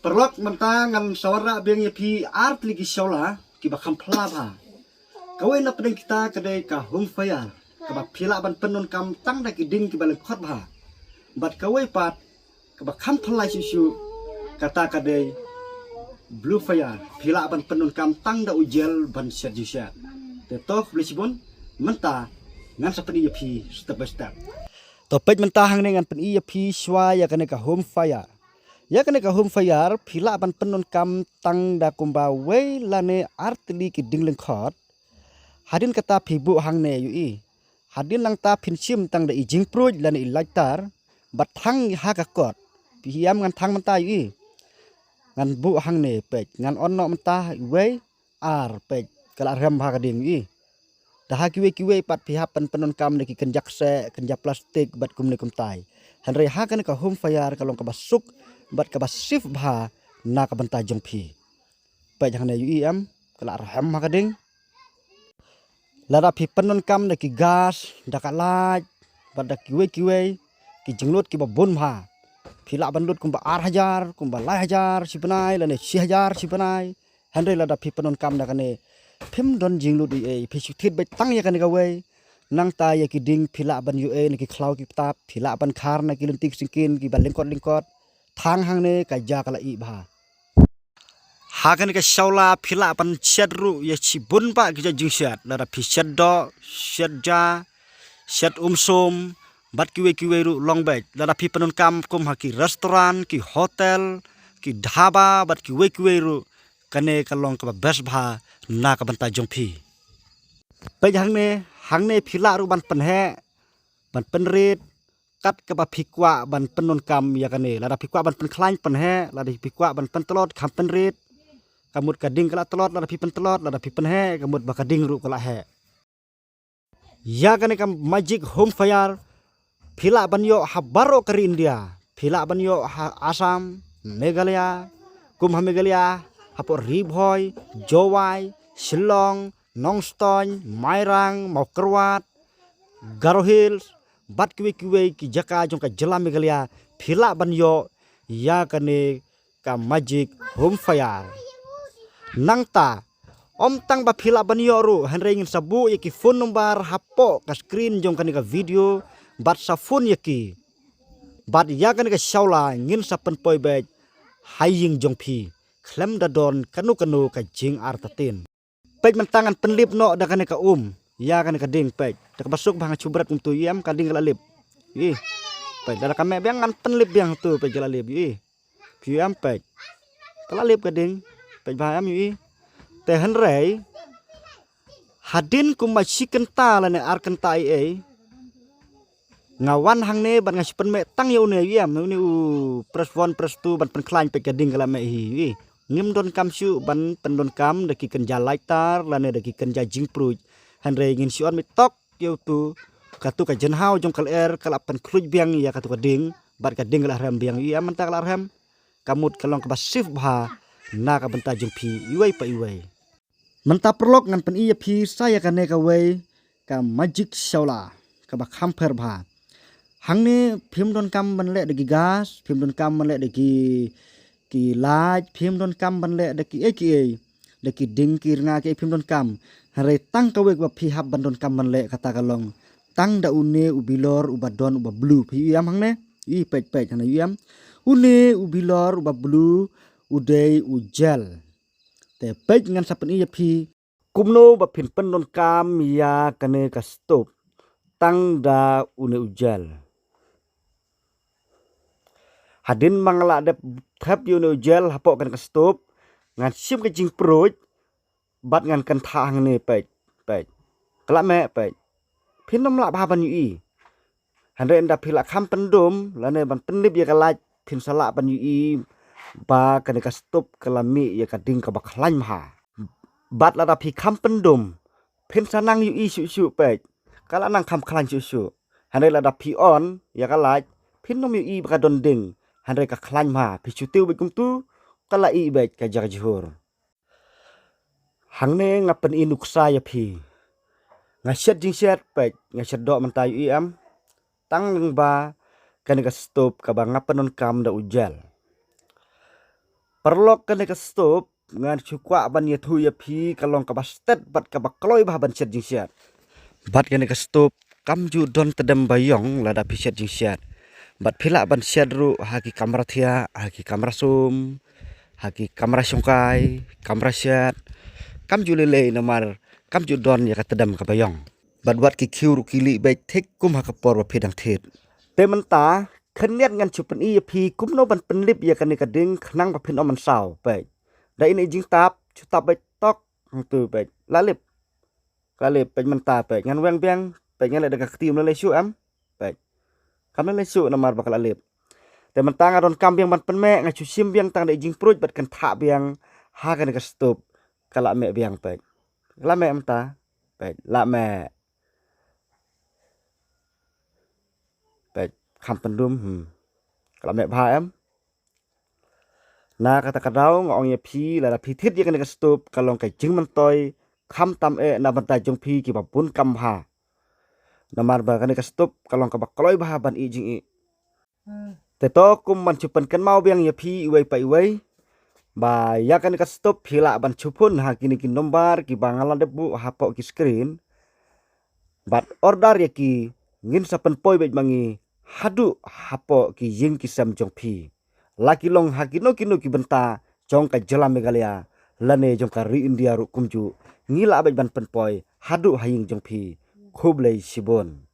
Perlok mentangan sawara biang pi art lagi shola ki bakam pelaba. Kawai na pedeng kita kedai ka home fire. Kaba pila ban penun kam tang da ki ding ki balik khot ba. Bat kawai pat kaba kam pelai susu kata kedai blue fire. Pila ban penun kam tang da ujel ban syat jisya. Tetok belisibun menta ngan sapeni pi step by step. Topet mentahang dengan pen pi shwa ya kene ka home fire. Ya kene ka home fire pila ban penun kam tang da kumba wei lane artli ki dingleng khot hadin kata phibu hang ne yu hadin lang ta phinchim tang da ijing proj lane ilaitar bat thang ha ka kot piam ngan thang menta yu ngan bu hang ne pek ngan onno menta wei ar pek kala ram ha ka ding yu dah kiwe pat pihak penun kam ne ki kenjak se kenjak plastik bat kumne kumtai hanre ha kene ka home fire kalong ka basuk bat ka basif bha na ka banta jong phi pa jang ne yu am kala raham ha kading lara phi penun kam ne ki gas da ka laj bat da kiwe ki jenglut ki babun bha phila bandut kumba ar hajar kumba lai hajar sipanai lane 6000 sipanai hanre lara phi penun kam da kane phim don jinglut e phi suthit bai tang ya kane ka wei nang ta ya ki ding phila ban yu e ne ki khlau ki tap phila ban khar na ki lentik singkin ki ban lingkot thang hang ne ka ja kala i bha hakan ka shaula phila pan chadru ya chibun pa ki jingsyat lara phi chaddo chadja chat som bat kiwe ru longbek lara phi panun kam kum ha ki restoran ki hotel ki dhaba bat kiwe ru kane kalong ka bes bha na ka banta jong phi pe hang ne phila ru ban penhe ban penrit kat ka ba phikwa ban penun kam ya kane lada phikwa ban pen khlain pen he lada phikwa ban pen telot kham pen rit kamut kading kala telot lada phi pen telot lada phi pen he kamut ba kading ru kala he ya kane kam magic home fire phila ban yo habaro kari India phila ban yo Assam Meghalaya kumha Meghalaya hapo Ribhoi Jowai Shillong Nongstoin Mairang Maukerwat Garo Hills bat kiwe ki jaka jong ka jela Meghalaya phila ban yo ya kane ka magic home fire nangta om tang ba phila ban yo ru hanre ngin sabu ya ki phone number hapo ka screen jong kane ka video bat sa phone ya ki bat ya kane ka shaula ngin sa pen poi be haying jong phi klem da don kanu ka jing artatin pej mentangan penlip no da kane ka ya kan ka ding pej tak basuk bang cubrat untuk yam ka ding lalip ih pej dara kame biang kan penlip biang tu pej lalip ih piam pej lalip ka ding pej baham ih te henrei hadin kuma chicken ta lane ar kan tai ngawan hang ne ban ngas pen me tang yo ne yam ne press 1 press 2 ban pen klain pej ka ding kala me ih ngim don kam syu ban pen don kam de ki ken jalai tar lane de ki ken jing pruj hanre ngin si on mitok yo tu katu ka jenhau jong kal kala pen khruj biang ya katu ka ding bat ka ding la ram biang ya menta kala ram kamut kalong ka basif bha na ka benta jong phi iwai pa iwai menta perlok ngan pen iya phi saya ka ne ka wei ka magic shaula ka ba khamper bha hangne phim don kam ban le de gas phim don kam ban le de ki laj phim don kam ban le de ki de ki ding ki nga ki phim don kam hare tang ka wek ba phi hab ban don kam ban le kata kalong tang da une ubilor ubadon uba blue phi yam hangne i pej hana yam une ubilor uba blue udei ujel te pej ngan sapen i phi kumno ba phin pen don kam ya kane ka stop tang da une ujel hadin mangla de thap une ujel hapo kan ka stop ngan sim ka jing proj bat ngan kan thang ne pej kala me pej phin nom la ba ban yu hanre nda phila kham pendum lane ban penlip ya kalaj phin sala ban yu ba kan ka stop kalami ya ka ding ka ba khlaim ha bat la da phi kham pendum phin sanang yu su pej kala nang kham khlan su hanre la da phi on ya kalaj phin nom yu ba ka don ding hanre ka khlaim ha phi chutiu be kum tu kala i bej ka jar jhur hangne ngapen inuksa ya phi ngasyat jing syat pej ngasyat do mentai am tang ba kan ka stop ka ba ngapen on kam da ujal perlok kan ka stop ngan chukwa ban ye thu ye phi kalong ka bastet bat ka bakloi bah ban chet jing siat bat kan ka stop kam ju don tedem bayong lada pi chet jing siat bat phila ban siat ru haki kamera thia haki kamera sum haki kamera sungkai kamera siat kam ju lele namar kam ju don ya ka tedem ka bayong bat wat ki khiu ru kili baik thik kum ha ka por ba phidang thet te menta khaniat ngan chupen i phi kum no ban penlip ya kan ka ding khnang ba phin oman saw pe dai ini jing tap chuta baik tok tu pe lalip kalip pe menta pe ngan weng beng pe ngan le ka tim le su am pe kam le su namar ba lalip te menta ngadon kam biang ban pen me nga chu sim biang tang dai jing pruj bat kan tha biang ha kan ka stop kala me biang pe la me menta pe la me kham pendum kalau mek bha em na kata kadau ngong ye phi la phi thit ye kan ka stop kalong kai jing man toy kham tam e na ban ta jong phi ki ba bun kam ha namar ba kan ka stop kalong ka ba kloi ba ban i jing i te to kum man chupan kan mau biang ye phi iwai pa iwai ba ya kan ka stop phila ban chupun ha kini kin nombar ki bangalan debu ha po ki screen bat order ye ki ngin sapen poi bet mangi hadu hapo ki yin ki sam jong phi laki long hakino kino ki benta jong ka jela megalia lane jong ka ri india ru kumju ngila bet ban pen poi hadu haying jong phi khub lei sibon